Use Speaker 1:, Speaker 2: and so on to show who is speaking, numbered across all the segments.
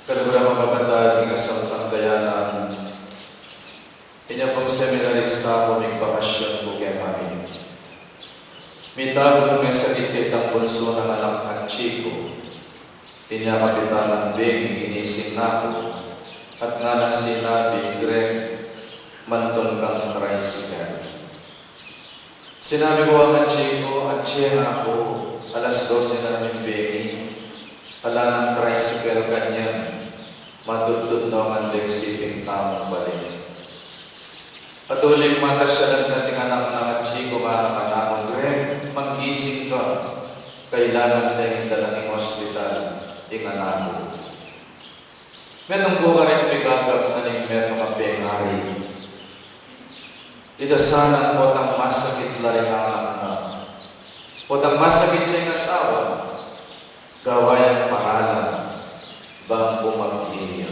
Speaker 1: Kalugurang mababata ating asang dayanan. Inya pong seminarista po may bakasyon po kaya kami. May tawag nga sa kititang bunso ng anak at chiko. Inya kapitanan Bing, ginising na po. At nga na sinabi, Greg, mantong kang tricycle. Sinabi ko ang chiko at siya ako, alas 12 na namin Bing. Ala ng tricycle kanya. Matutod na ang leksiping tamang balik. Patuloy mata siya ng nating anak ng chiko mga kanakong Greg, manggising ka. Kailangan na yung dalang hospital, inganako. Metong buka rin bigagap na ning metong kapengari. Ito sana po ang masakit la rin ang anak. Po ang masakit sa asawa, gawayan pangalan. Bang bumaghiya,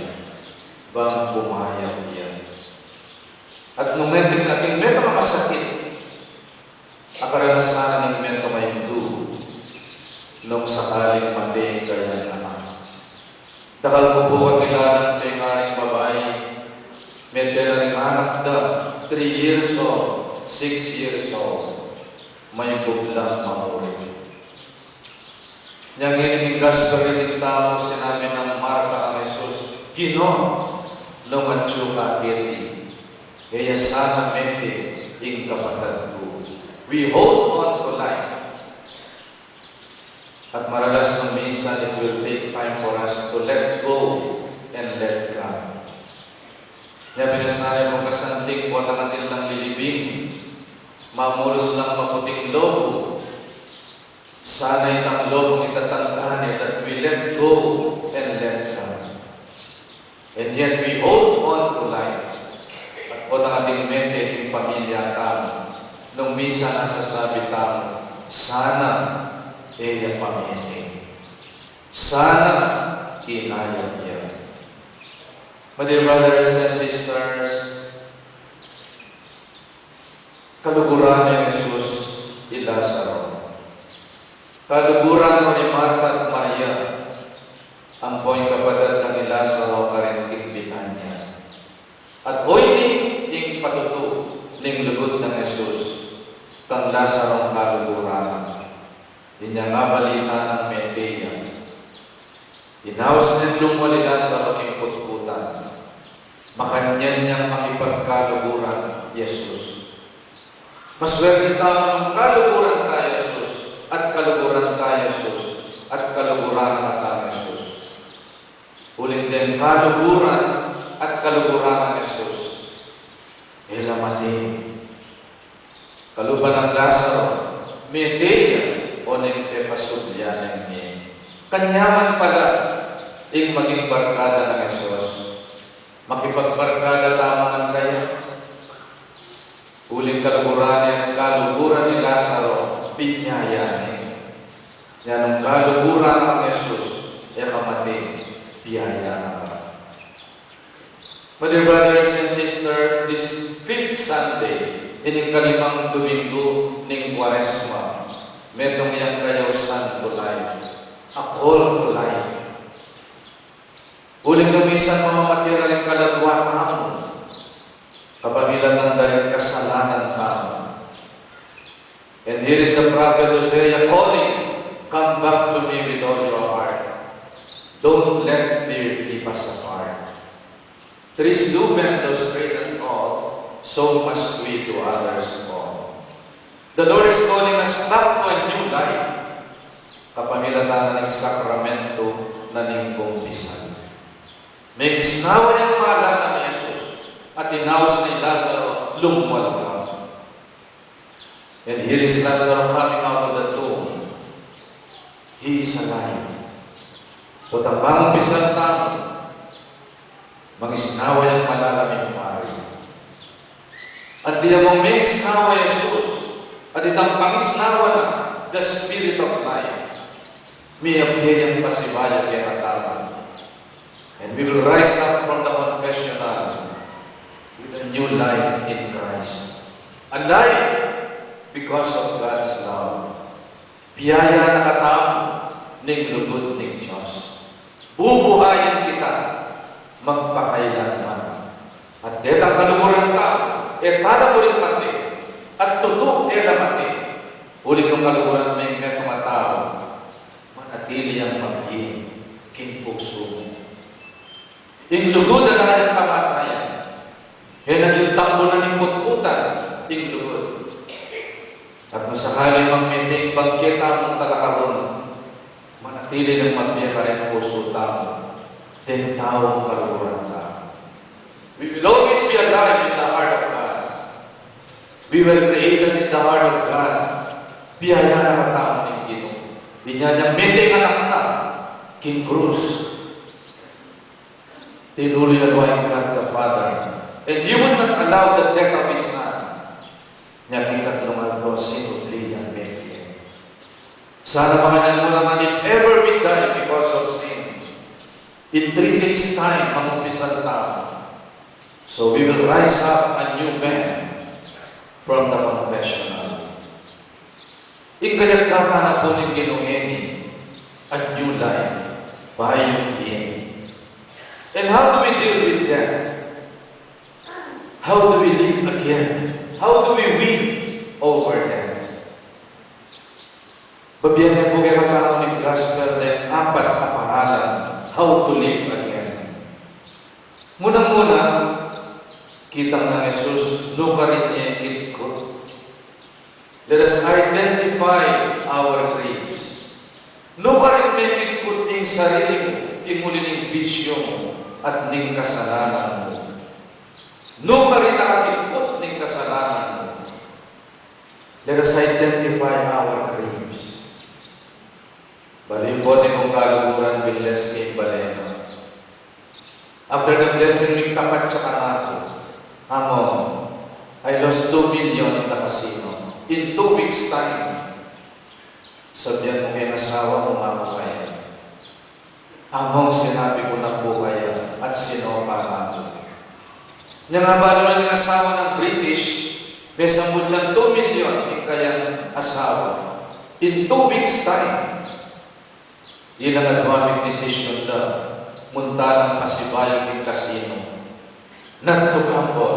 Speaker 1: bang bumayang yan. At nung nating meto ka masakit, akaranasan ng meto may do, nung sakaling mati kaya naman. Dakal ko po ang nilalang pengaring babae, may tela rin anak da, 3 years old, 6 years old, may buglang mamurin. Yang inigas ka rin yung tao, sinabi ng Marta ang Jesus, Ginoo, lumatyo ka kiti. Kaya sana mende, ing kapatid ko. We hold on to life. At maralas ng misa, it will take time for us to let go and let God. Kaya pinasanay mong kasanting po na natin ng lilibing, mamulos lang maputing lobo. Sana'y ang lobong itatangkahan that we let go and let God. And yet we hold on to life. At po ng ating mente, ating pamilya tamo. Nung misa nasasabi tamo, sana iya pamilya. Sana kinayang niya. My dear brothers and sisters, kaluguran ni Jesus Lazaro. Kaluguran mo ni Marta at Maria, ang po'y kapatid ng Lazaro karinting Bitanya. At hoy ning patuto ning lugot ng Jesus, kang Lazaro ang kaluguran. Inya nga balita ng Medea. Inaos ng lumo ni Lazaro king putputan. Makanyan niyang makipagkaluguran, Jesus. Maswerte tao ng kaluguran tayo, Jesus. At kaluguran tayo, Jesus. At kaluguran na tayo, Jesus. Ulit din, kaluguran at kaluguran ng Jesus. Elamating. Kaluban ng Lazaro, Medea, o nang pasubyanan niya. Kanyaman pala, ing maging barkada ng Jesus. Makipagbarkada lamang kaya. Uling kaluguran ang kaluguran ni Lazaro, pinyayanin. Yan ang kaluguran ng Jesus, kamati, piyaya ka. My dear brothers and sisters, this 5th Sunday, ining kalimang Domingo ning Quaresma, metong yang kayaw Santo Life, a call to life. Uling lumisan mamamatira ng kalagwa tamo, kapagilan ng daling kasalanan tamo. And here is the prophet Hosea calling, come back to me with all your heart. Don't let fear keep us apart. There is no man though straight and tall, so must we to others fall. The Lord is calling us back to a new life. Kapamilatan ng sakramento na ning kumpisan. May kisnawa yung pangalan ng Jesus at tinawas ni Lazaro lumwalwal. And here is Lazaro coming out of the tomb. He is alive. Putabang bisan tamo, mangisnawa yung malalaming pari. At diya mong may isnawa Jesus, at itang pangisnawa na the Spirit of life, may abdiyang pasibaya kaya natama. And we will rise up from the confessional with a new life in Christ. A life because of God's love. Biyaya na katamo ning lugod ning Diyos. Bubuhayin kita magpakailanman. At detang kaluguran ka, tada mo rin mati, at tutok mati. Ulit ng kaluguran may tumatao, manatili ang maging kinpugso mo. Inglugod na kanyang kamatayan, naging tambo na ng putputan, inglugod. At masakaling magmiting bagkita mong talakaroon, manatili ng magbiya ka rin puso tao, din taong kaluguran ka. We will always be alive in the heart of God. We were created in the heart of God. Biyaya na katao ng Ginoo. Binyanyang miting anak na, King Cruz. Tinuloy na luwain God the Father. And He would not allow the death of His Son. Nakita naman ko, sinutli ang Mekye. Sana Panginoon mo naman, if ever we die because of sin, in 3 days' time, mag-umpisal tayo. So we will rise up a new man from the confessional. Ikayagkaka na po ng Ginoong a new life by yung being. And how do we deal with death? How do we live again? How do we win over death? Babiyan po kayo magkakaroon ng gospel ng 4 na pangalan how to live again. Muna-muna, kitang ng Jesus, luka rin niya ko. Let us identify our dreams. Luka rin niya ko ng sarili mo, timuli ng bisyo mo, at ng kasalanan mo. Luka rin nakakipot ng kasalanan mo. Let us identify our dreams. Balibote kong kaluguran with Leslie Baleno. After the blessing, may tapat sa kanako. I lost 2 million in the casino. In 2 weeks' time, sabihan mo kay asawa mo mamukay. Sinabi ko na po kaya at sinopa ako. Nangabalo na ng asawa ng British, may samud siyang 2 million in kayang asawa. In 2 weeks' time, ilang nagwaming decision na munta ng pasibayang ng kasino. Nagtukampo.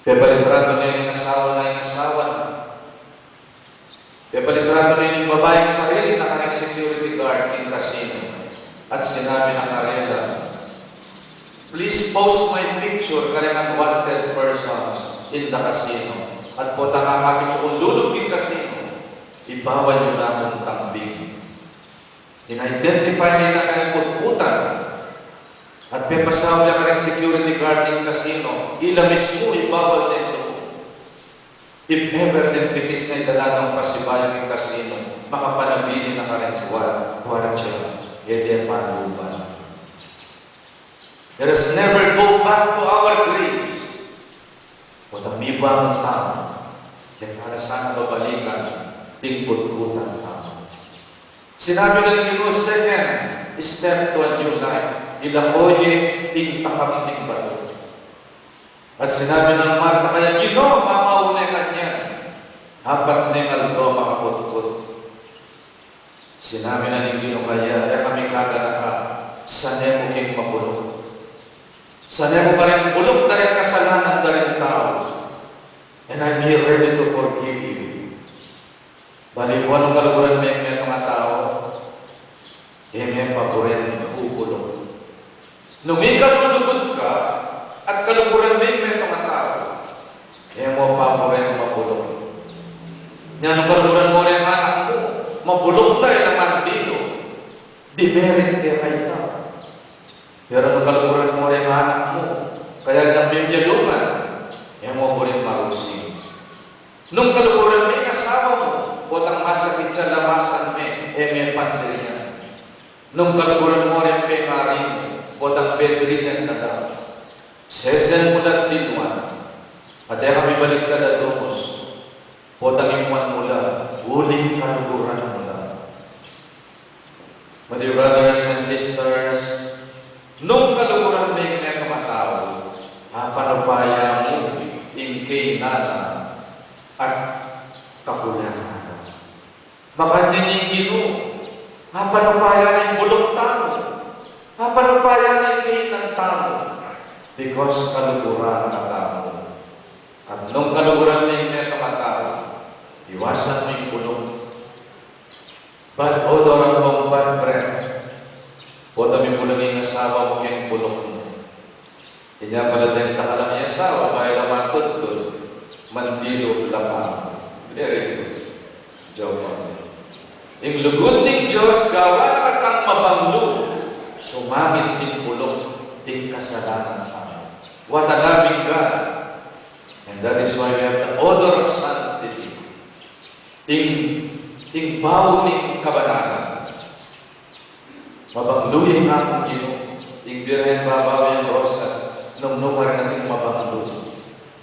Speaker 1: Pepalitrado na yung asawa na yung asawa na. Pepalitrado na yung babaeng sarili na kanyang security guard ng kasino. At sinabi ng karela, please post my picture kanyang unwanted persons in the casino. At po nakakakit kung lulog ng kasino, ibawal nyo na akong tambing. In-identify nila kanyang putputan at pepasaw niya kanyang security guard ng casino, ila mismo ibawal nito. If ever din pitis na idalatang pasibayan ng casino, makapanabili na kanyang guardia, yede panuban. Let us never go back to our graves. O tamibang ang tao, yan para sana babalikan, ting putputan tao. Sinabi ng Ginoo, second step to a new life. Ilakoye, ting takap ng bato. At sinabi ng Marta, kaya Ginoo, mamaunay kanya. 4 na yung alto, makaputput. Sinabi na ng Ginoo, kaya kami kaganaka, sanay mo king mapulok. Sanay mo pa rin bulok na rin kasalanan na rin tao. And I'm here ready to forgive you. Bali, kung anong kaluguran may mga tao, may paborin, nagugulong. Nung ikalulugod ka, at kaluguran may mga tao, mo paborin, mabulong. Yan ang kaluguran mo rin anak mo, mabulong tayo naman dito. Demerit kaya kayo. Pero ang kaluguran mo rin anak mo, kaya nang bibyaluman, mo po rin marusing. Nung kaluguran may asawa mo, potang masakit sa lamasan may pandirian. Nung kaluguran mo rin may maring, potang bedridden na daw. Sesen mo lang dinuan, at kami balik ka na dumos, potang imuan mo lang, uling kaluguran mo lang. My dear brothers and sisters, nung kaluguran may kamatao, panupaya mo, ingkay nana, at kakulangan. Makanyan yung Ginoo, panupaya ng bulok tao, panupaya ng ingkay ng Because kaluguran ang tao. At nung kaluguran na yung tao, iwasan mo yung pulong. Bad odor ang mong bad breath. O dami pulong yung asawa mo yung pulong mo. Kanya pala din nakalam yung asawa, bahay na matutod, mandilo lamang. Very good. Joke on. Yung lugod ng Diyos, gawa na katang mabanglo, sumamit din pulong, din kasalanan pa. What a loving God. And that is why we have the odor of sanctity. Yung bawo ng kabanalan. Mabangluhin nga kung Ginoo. Yung birhen babaw yung rosas, nung rin natin mabanglo.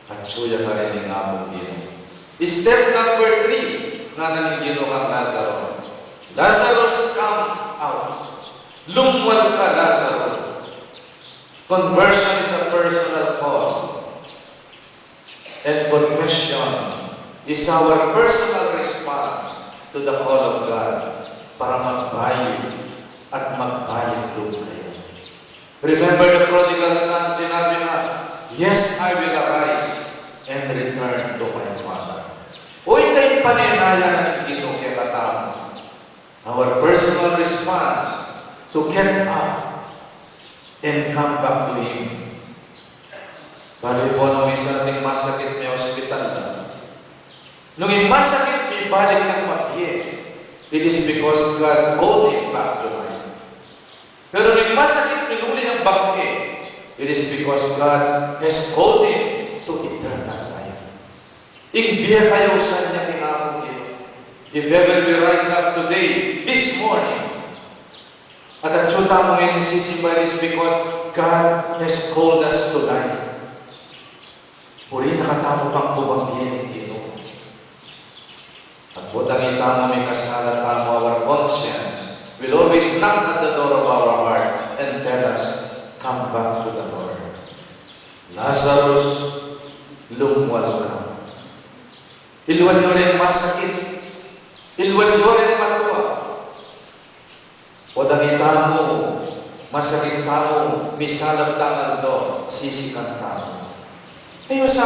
Speaker 1: At suya ka rin yung among Ginoo. Step number 3, na naning Ginoo kang Lazaro. Lazarus, come out. Lumwal ka, Lazarus. Conversion is a personal call. And confession is our personal response to the call of God para magbayad at magbayad doon kayo. Remember the prodigal son, sinabi na, yes, I will arise and return to my father. O ito'y paninaya ng Ginoo kay katao. Our personal response to get up and come back to Him. Bali po nung isa nating masakit may hospital na. Nung yung masakit may balik ng magye, it is because God called him back to life. Pero nung yung masakit minuli ng bagye, it is because God has called him to eternal life. Igbiya kayo sa niya tinapong Ginoo. If ever we rise up today, this morning, at ang tsuta mo ngayon isisimba is because God has called us to life. Puri nakatamo pang kubanggihan ito. At butang itamo may kasala tamo, our conscience will always knock at the door of our heart and tell us, come back to the Lord. Lazarus, lumwal ka. Ilwan nyo rin masakit. Ilwan nyo rin matuwa. O dangita mo, masakit mo, misalap tangan do, sisikan mo. Ayaw sa